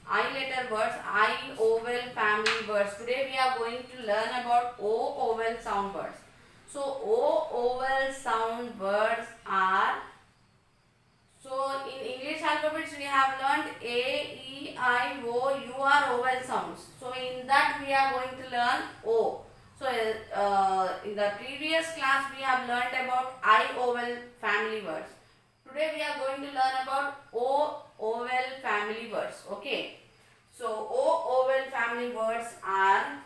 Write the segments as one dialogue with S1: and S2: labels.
S1: I letter words, I vowel family words. Today we are going to learn about O vowel sound words. So O vowel sound words are, so in English alphabets we have learned A, E, I, O, U are vowel sounds. So in that we are going to learn O. So in the previous class we have learned about I vowel family words. Today we are going to learn about O vowel family words. Okay. So O vowel family words are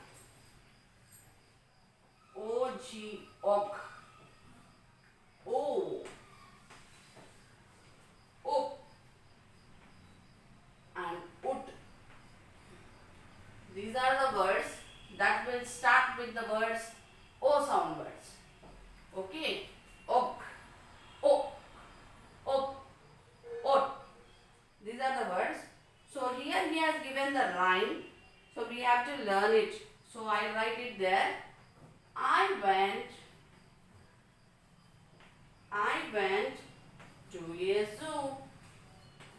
S1: O, G, ok, O, op, and ut. These are the words that will start with the words O sound words. Okay. Ok, o, op, ot. These are the words. So here he has given the rhyme. So we have to learn it. So I write it there. I went to a zoo.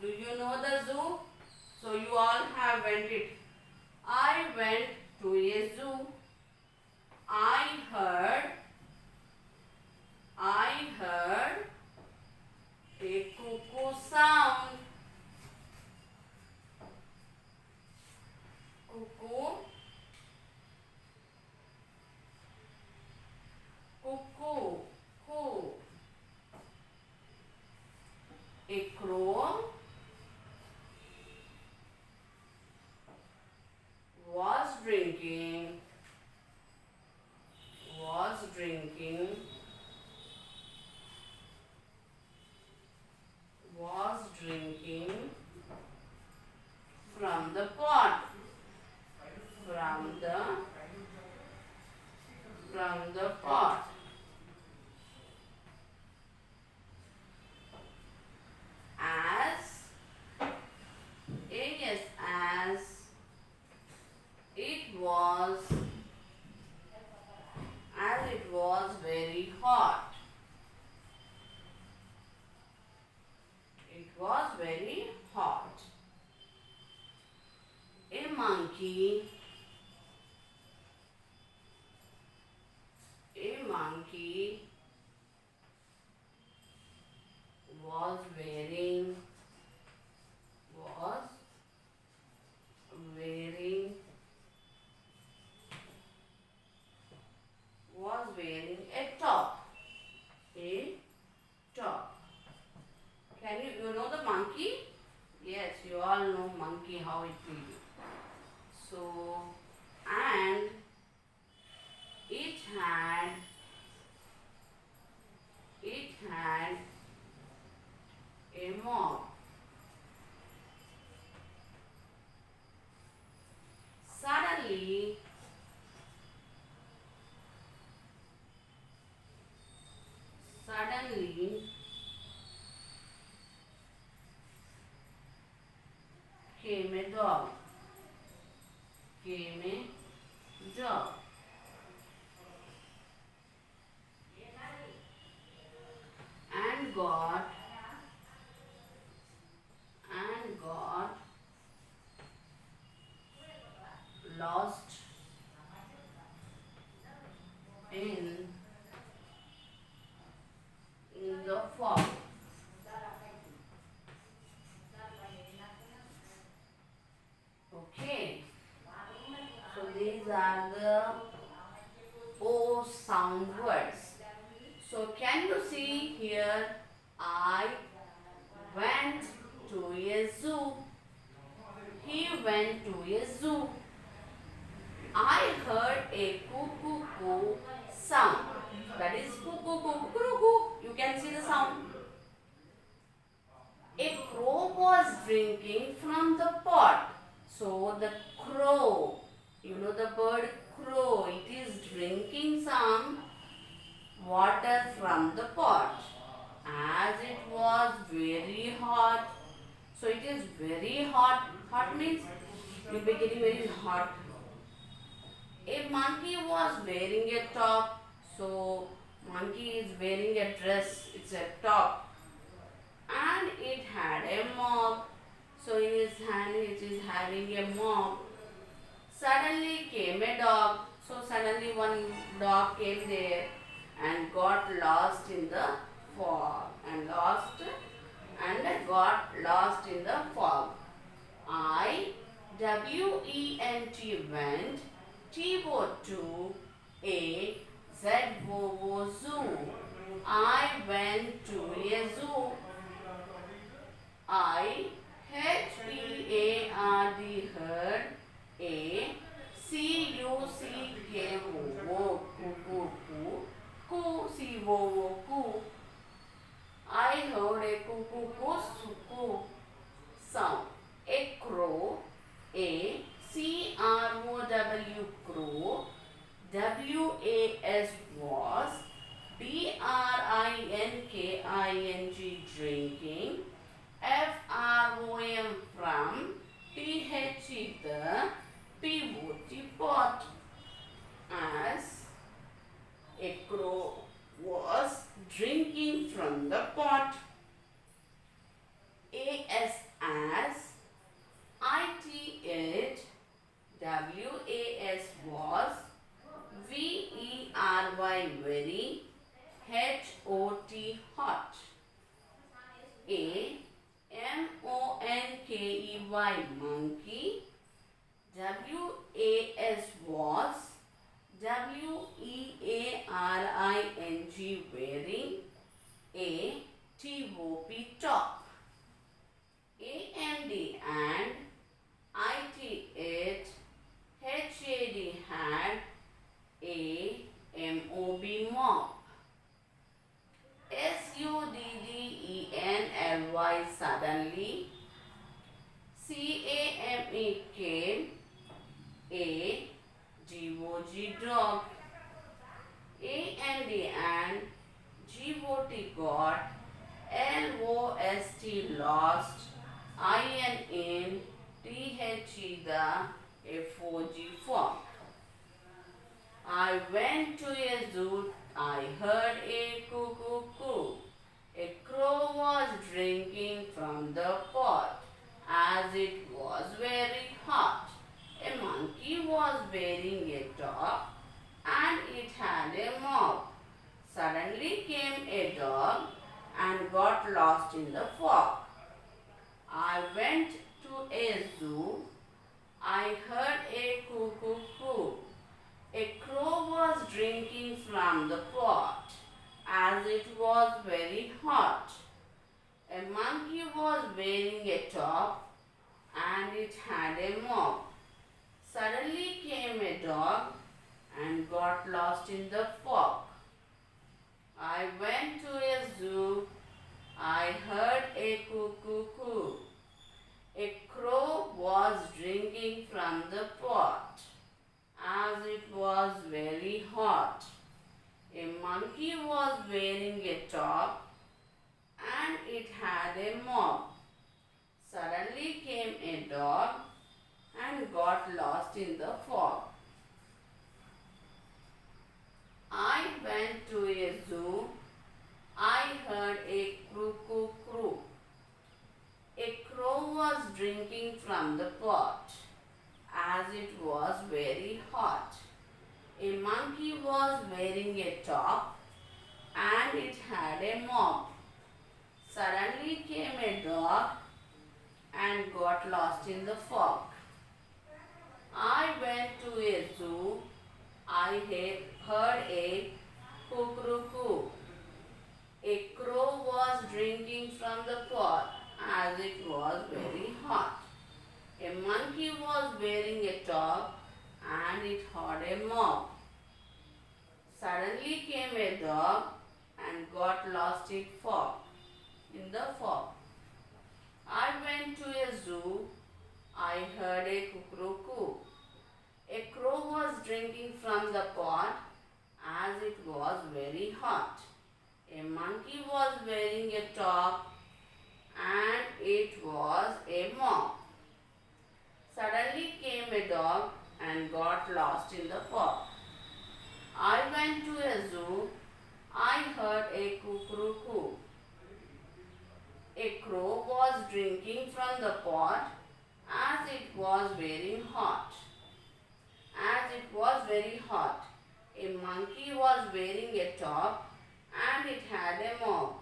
S1: Do you know the zoo? So you all have went it. I went to a zoo. I heard a cuckoo sound. Cuckoo, cuckoo, coo. A crow was drinking from the pot, from the pot. As yes, as it was very hot. It was very hot. A monkey was wearing a top. A top. Can you know the monkey? Yes, you all know monkey how it will be. So, and it had a mob. Suddenly came a dog. And got lost in the fog. Okay. So these are the O sound words. So can you see here? I went to a zoo. He went to a zoo. I heard a cuckoo sound. That is cuckoo, cuckoo, cuckoo. You can see the sound. A crow was drinking from the pot. So the crow, you know the bird crow, it is drinking some water from the pot. As it was very hot. So it is very hot. Hot means you be getting very hot. A monkey was wearing a top. So monkey is wearing a dress. It's a top. And it had a mop. So in his hand it is having a mop. Suddenly came a dog. So suddenly one dog came there and got lost in the fog and got lost in the fog. I-W-E-N-T went, T-O-2, A-Z-O-O zoo. I went to a zoo. I-H-E-A-R-D heard, A-C-U-C-K-O-O, cuckoo, C-O-O, I heard a cuckoo sound. A crow, A C R O W crow, W A S was, D R I N K I N G drinking, F R O M from, T H E the, P O T pot. As a crow was drinking from the pot. A S as, I T it, W A S was, V E R Y very, H O T hot. A M O N K E Y monkey, W A S was, W E A R I N G wearing, A T O P top. A N D and, I T it, H A D had, A M O B mop. S U D D E N L Y suddenly, C A M E came, A G O G dog. A N D and, G O T got, L O S T lost, I N in, T H E the, F O G fog. I went to a zoo, I heard a cuckoo. A crow was drinking from the pot, as it was very hot. A monkey was wearing a top, and it had a mop. Suddenly came a dog and got lost in the fog. I went to a zoo, I heard a cuckoo. A crow was drinking from the pot, as it was very hot. A monkey was wearing a top, and it had a mop. Suddenly came a dog and got lost in the fog. I went to a zoo, I heard a cuckoo. A crow was drinking from the pot, as it was very hot. A monkey was wearing a top, and it had a mop. Suddenly came a dog and got lost in the fog. I went to a zoo, I heard a cuckoo. A crow was drinking from the pot, as it was very hot. A monkey was wearing a top, and it had a mop. Suddenly came a dog and got lost in the fog. I went to a zoo, I heard a cuckoo. A crow was drinking from the pot, as it was very hot. A monkey was wearing a top, and it had a mop. Suddenly came a dog and got lost in the fog. I went to a zoo, I heard a cuckoo. A crow was drinking from the pot, as it was very hot. A monkey was wearing a top, and it was a mop. Suddenly came a dog and got lost in the fog. I went to a zoo, I heard a cuckoo. A crow was drinking from the pot, as it was very hot. As it was very hot, a monkey was wearing a top and it had a mob.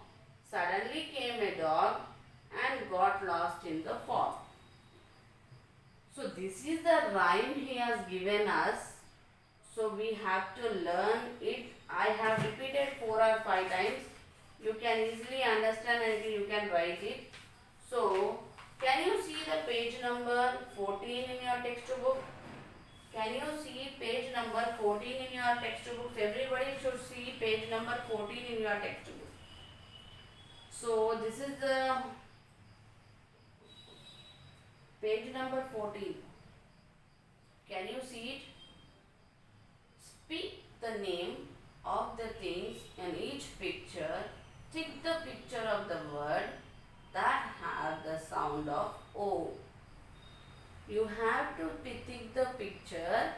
S1: Suddenly came a dog and got lost in the fog. So this is the rhyme he has given us. So we have to learn it. I have repeated 4 or 5 times. You can easily understand and you can write it. So can you see the page number 14 in your textbook? Can you see page number 14 in your textbook? Everybody should see page number 14 in your textbook. So this is the page number 14. Can you see it? Speak the name of the things in each picture. Tick the picture of the word that have the sound of O. You have to tick the picture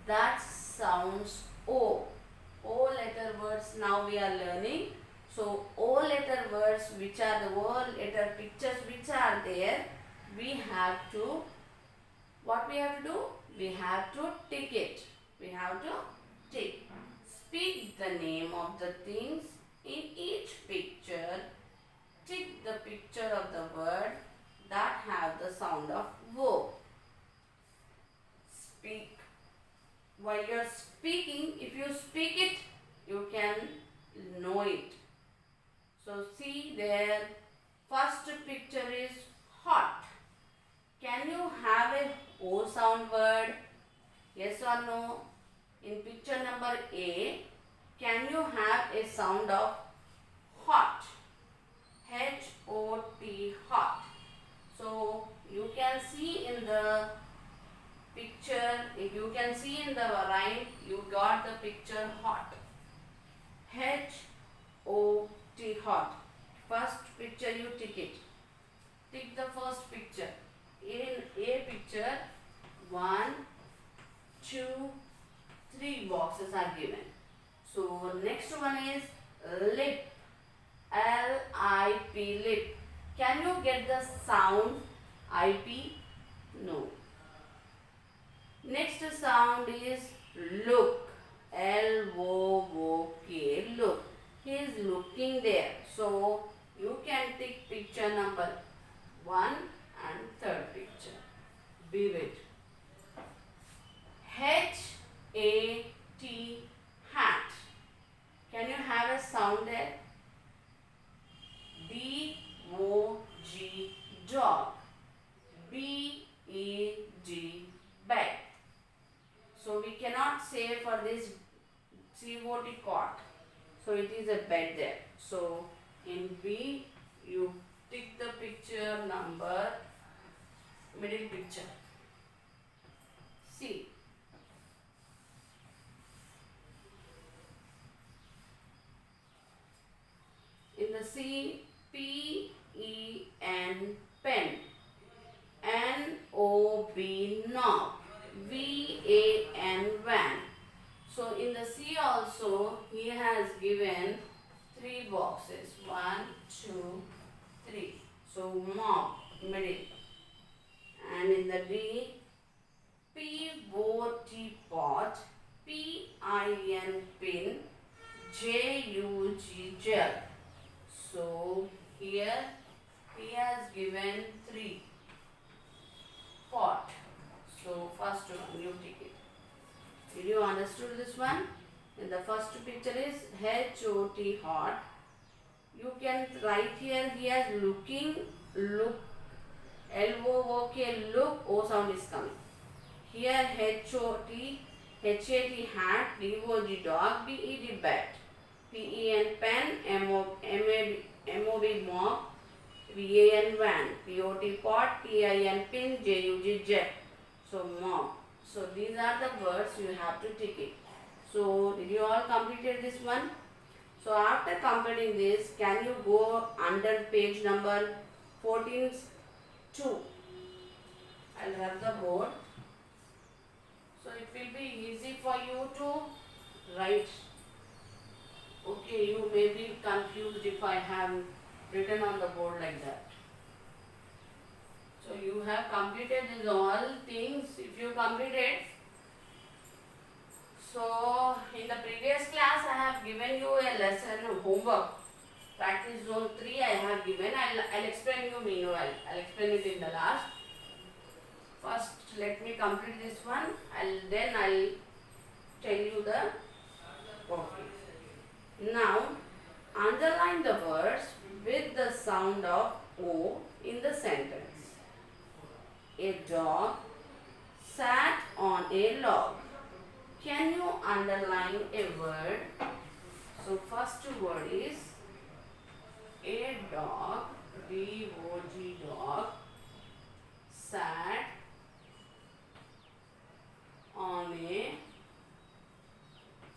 S1: that sounds O. O letter words now we are learning. So O letter words, which are the O letter pictures which are there, we have to, what we have to do? We have to tick it. We have to tick. Speak the name of the things in each picture. Tick the picture of the word that have the sound of O. Speak. While you are speaking, if you speak it, you can know it. So see there, first picture is hot. Can you have a O sound word? Yes or no? In picture number A, can you have a sound of hot? H-O-T, hot. So you can see in the picture, if you can see in the rhyme, you got the picture hot. H-O-T, hot. First picture you tick it. Tick the first picture. In A picture, 1, 2, 3 boxes are given. So next one is lip. L-I-P, lip. Can you get the sound I-P? No. Next sound is look. L-O-O-K, look. He is looking there. So you can take picture number 1 and third picture. Be with. H-A-T, hat. Can you have a sound there? D-O-G, dog. B-E-D, bed. So we cannot say for this C-O-T, cot. So it is a bed there. So in B, you tick the picture number, middle picture. C. In the C, P-E-N, pen. N-O-B, knob. V-A-N, van. So in the C also, he has given 3 boxes. 1, 2, 3. So mop, middle. And in the D, P-O-T, pot. P-I-N, pin. J-U-G, gel. So here he has given 3. Pot. So first one you take it. Did you understood this one? And the first picture is H-O-T, hot. You can write here, he has looking, look, L-O-O-K, look, O sound is coming. Here H-O-T, H-A-T, hat, D-O-G, dog, B-E-D, bat. P-E-N, pen, M-O-B, mop, V-A-N, van, P-O-T, pot, P-I-N, pin, J-U-G, jet. So mop. So these are the words you have to tick it. So did you all completed this one? So after completing this, can you go under page number 14, 2? I'll have the board. So it will be easy for you to write. Okay, you may be confused if I have written on the board like that. So you have completed these all things. If you completed, so in the previous class I have given you a lesson homework. Practice zone 3 I have given. I'll explain you meanwhile. I'll explain it in the last. First let me complete this one. Then I'll tell you the okay. Now underline the words with the sound of O in the sentence. A dog sat on a log. Can you underline a word? So first word is a dog, D-O-G dog, sat on a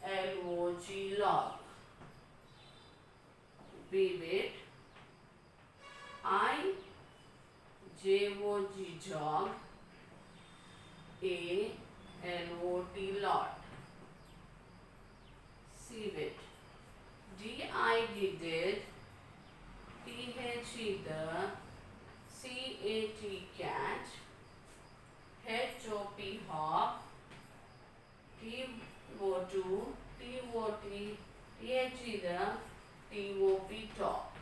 S1: L-O-G log. Vivid, I-J-O-G jog, A-L-O-T lot. Civet, D-I-D did, T-H-E the, C-A-T cat, H-O-P hop, T-O-2, T-O-T, T-H-E the, T-O-P top.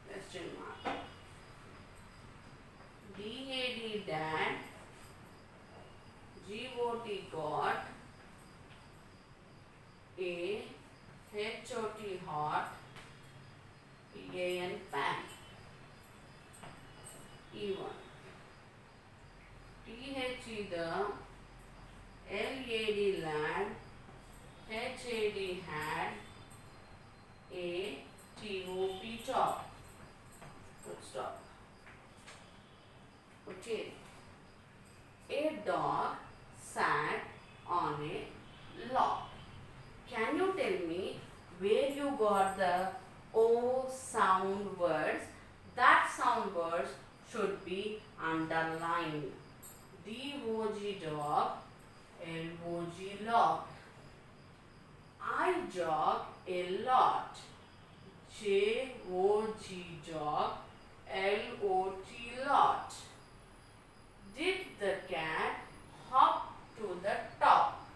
S1: Question mark. D-A-D dad, G-O-T got, A, H-O-T hot, P-A-N pan. E1. T-H-E the, L-A-D lad, H-A-D had, A-T-O-P top. Good stop. Okay. A dog sat on a log. Can you tell me where you got the O sound words? That sound words should be underlined. D-O-G dog, L-O-G log. I jog a lot. J-O-G jog, L-O-T lot. Did the cat hop to the top?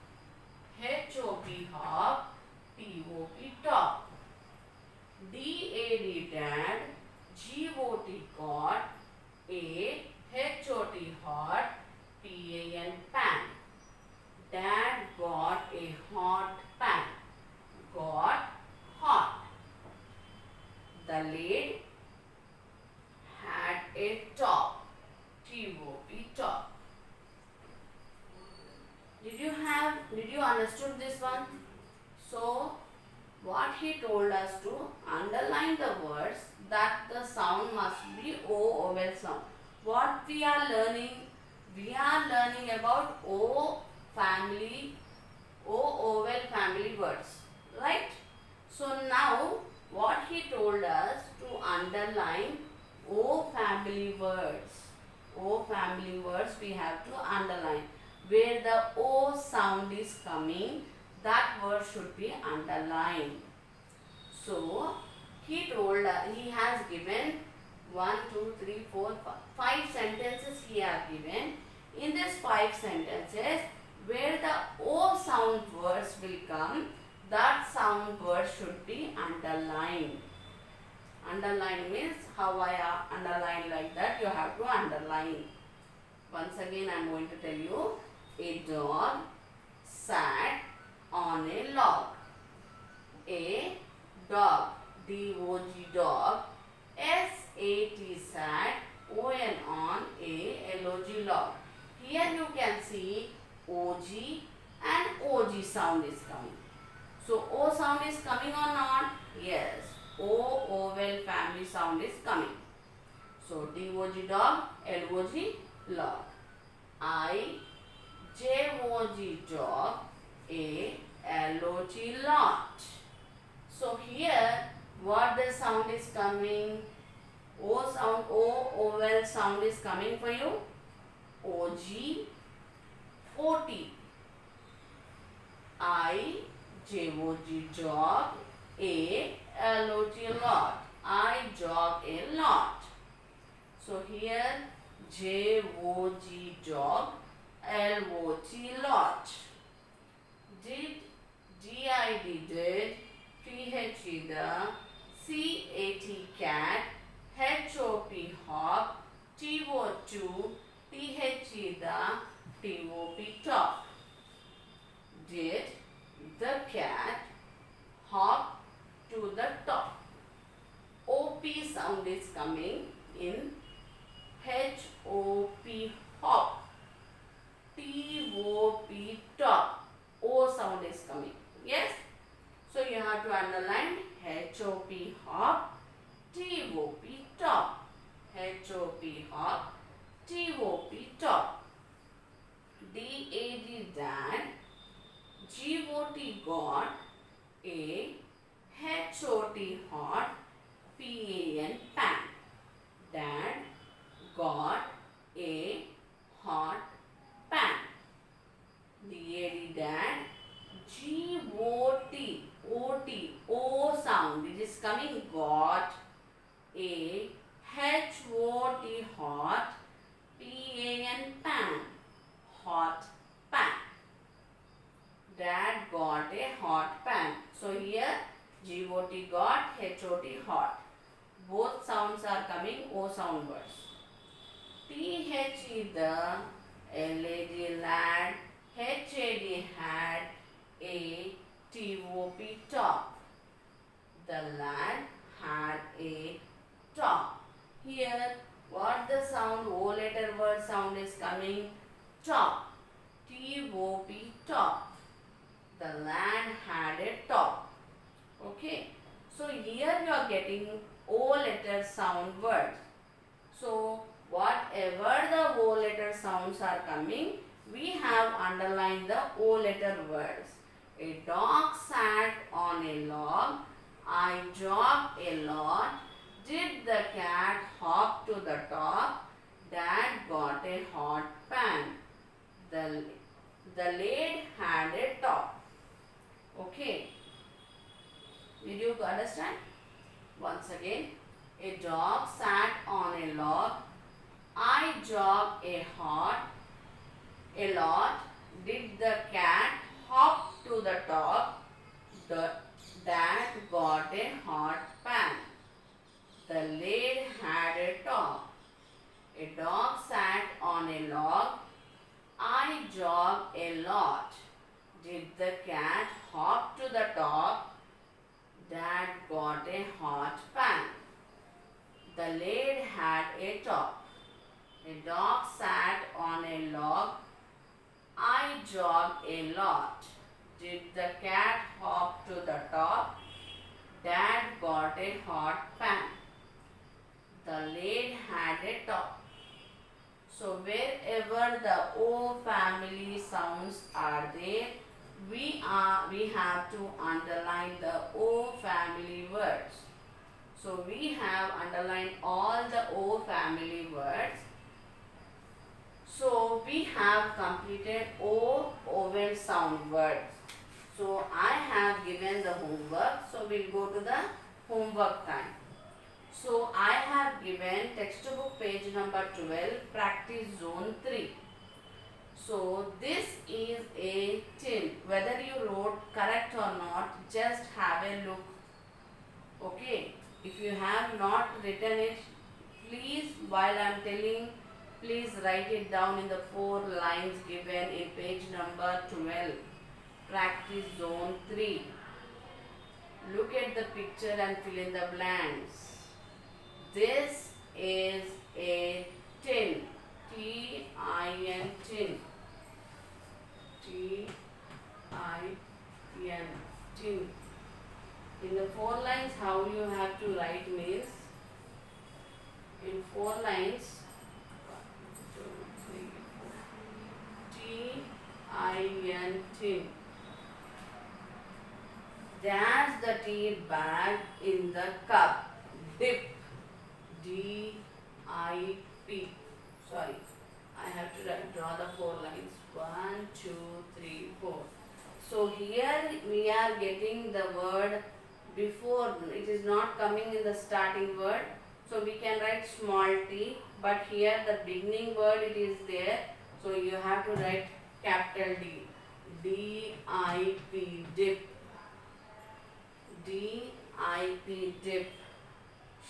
S1: H-O-P hop, T-O-P top. D-A-D dad, G-O-T got, A-H-O-T hot, P-A-N pan. Dad got a hot pan. Got hot. The lid had a top. T-O-P top. Did you understood this one? So what he told us to underline the words that the sound must be O vowel sound. What we are learning? We are learning about O vowel family words, right? So now what he told us to underline O family words. O family words we have to underline. Where the O sound is coming, that word should be underlined. So he told us, he has given 1, 2, 3, 4, 5 sentences he has given. In these 5 sentences, where the O sound words will come, that sound word should be underlined. Underline means how I underline like that, you have to underline. Once again I am going to tell you. A dog sat on a log. A dog, D-O-G dog, S-A-T sat, O-N on, A-L-O-G log. Here you can see O-G and O-G sound is coming. So O sound is coming or not? Yes. O vowel family sound is coming. So D-O-G dog, L-O-G log. I, J-O-G jog, A-L-O-G lot. So here what the sound is coming? O sound, O vowel sound is coming for you. O-G, O-T. I, J-O-G jog, A-L-O-G lot. I jog a lot. So here J-O-G, jog, L-O-T, lot. Did, D-I-D, did, T-H-E, the, C-A-T, cat, H-O-P, hop, T-O-2, T-H-E, the, T-O-P, top. Did the cat hop to the top? O-P sound is coming in H-O-P, hop. T-O-P, top. O sound is coming. Yes? So you have to underline H-O-P, hop, T-O-P, top. H-O-P, hop, T-O-p, top. D-A-D, dad. G-O-T, got. A, H-O-T, hot. P-A-N, pan. Dad got a hot pan. D-A-D, dad. G-O-T, O-T, O sound. It is coming, got a H-O-T, hot. P-A-N, pan. Hot pan. Dad got a hot pan. So here G-O-T, got, H-O-T, hot. Both sounds are coming O sound words. T-H-E, the, L-A-D, lad, H-A-D, had, A, T-O-P, top. The lad had a top. Here what the sound, O letter word sound is coming? Top. T-O-P, top. The lad had a top. Okay. So here you are getting O letter sound words. So whatever the O letter sounds are coming, we have underlined the O letter words. A dog sat on a log. I jogged a lot. Did the cat hop to the top? Dad got a hot pan. The lid had a top. Okay. Did you understand? Once again, a dog sat on a log. I jogged a lot. Did the cat hop to the top? The dad got a hot pan. The lid had a top. A dog sat on a log. I jogged a lot. Did the cat hop to the top? Dad got a hot pan. The lid had a top. A dog sat on a log. I jogged a lot. Did the cat hop to the top? Dad got a hot pan. The lid had a top. So wherever the O family sounds are there, we have to underline the O family words. So we have underlined all the O family words. So we have completed O vowel sound words. So I have given the homework. So we'll go to the homework time. So I have given textbook page number 12, practice zone 3. So this is a tin. Whether you wrote correct or not, just have a look. Okay. If you have not written it, please, while I am telling, please write it down in the 4 lines given in page number 12. Practice zone 3. Look at the picture and fill in the blanks. This is a tin. T-I-N, tin. T-I-N, tin. In the 4 lines, how you have to write means, in 4 lines, 1, 2, 3, 4. T-I-N, tin. Dash the tea bag in the cup. Dip. D-I-P. Sorry, I have to draw the 4 lines. 1, 2, 3, 4. So here we are getting the word before. It is not coming in the starting word. So we can write small t, but here the beginning word it is there. So you have to write capital D. D-I-P, dip. D-I-P, dip.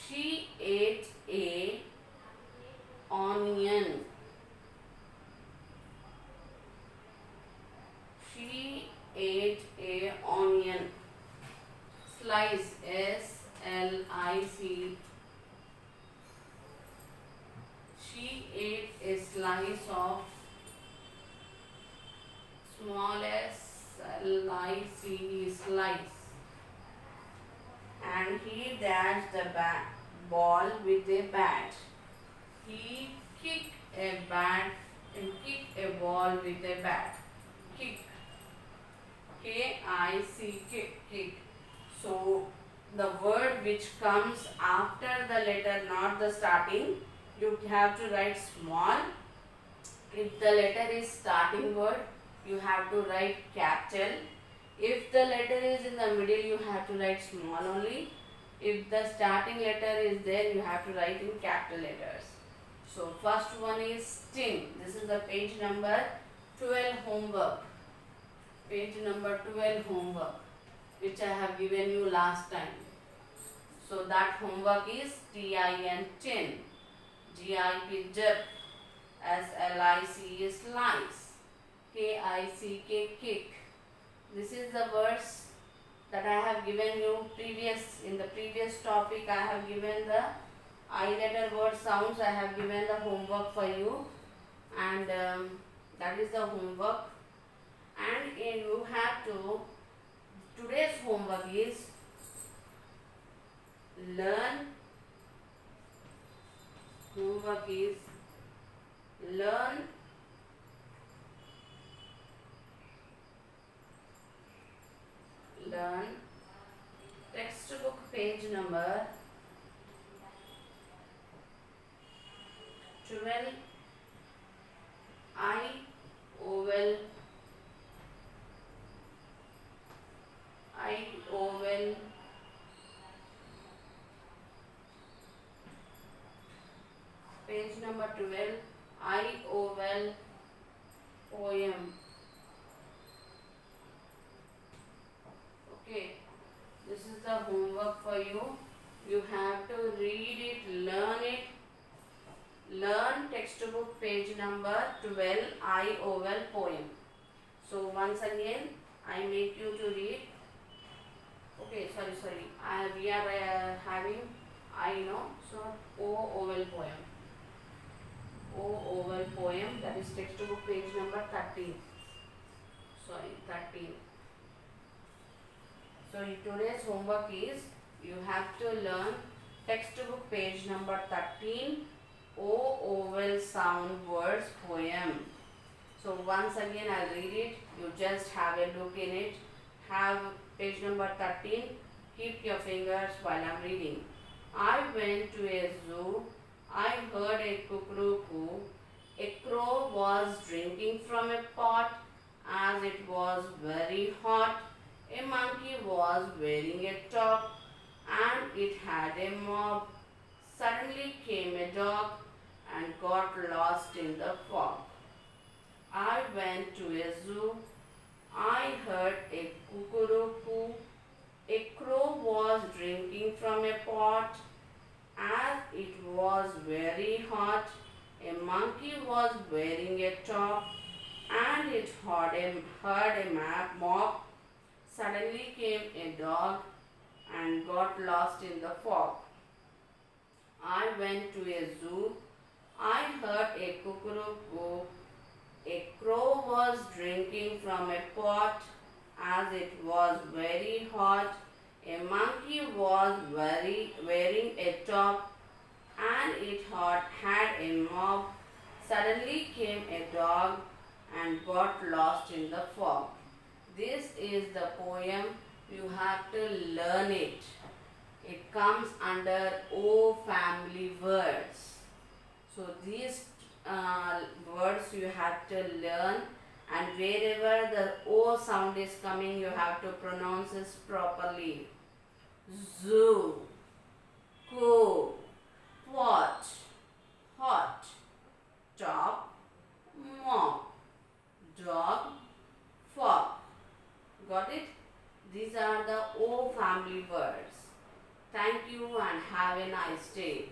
S1: She ate a onion. She ate a onion. Slice, S-L-I-C. She ate a slice of, small S-L-I-C-E, slice. And he dashed the ball with a bat. He kicked a ball with a bat. Kick. K-I-C, kick. So the word which comes after the letter, not the starting, you have to write small. If the letter is starting word, you have to write capital. If the letter is in the middle, you have to write small only. If the starting letter is there, you have to write in capital letters. So first one is tin. This is the page number 12 homework. Page number 12 homework, which I have given you last time. So that homework is T-I-N, tin. G-I-P, dip. S-L-I-C, slice. K-I-C-K, kick. This is the words that I have given you in the previous topic. I have given the I letter word sounds. I have given the homework for you, and that is the homework. And you have to, today's homework is learn textbook page number 12. I oval page number 12, I oval poem. Okay, this is the homework for you. You have to read it, learn it. Learn textbook page number 12, I oval poem. So once again, I make you to read. Okay, sorry. We are having I know. So O oval poem. O oval poem, that is textbook page number 13. 13. So today's homework is you have to learn textbook page number 13, O oval sound words poem. So once again I'll read it. You just have a look in it. Have page number 13. Keep your fingers while I'm reading. I went to a zoo. I heard a cuckoo. A crow was drinking from a pot as it was very hot. A monkey was wearing a top and it had a mop. Suddenly came a dog and got lost in the fog. I went to a zoo. I heard a cuckoo. A crow was drinking from a pot as it was very hot. A monkey was wearing a top and it heard a mop. Suddenly came a dog and got lost in the fog. I went to a zoo. I heard a cuckoo. A crow was drinking from a pot as it was very hot. A monkey was wearing a top and it had a mop. Suddenly came a dog and got lost in the fog. This is the poem. You have to learn it. It comes under O family words. So these words you have to learn, and wherever the O sound is coming, you have to pronounce it properly. Zoo, co, pot, hot, top, mop, dog, fop. Got it? These are the O family words. Thank you and have a nice day.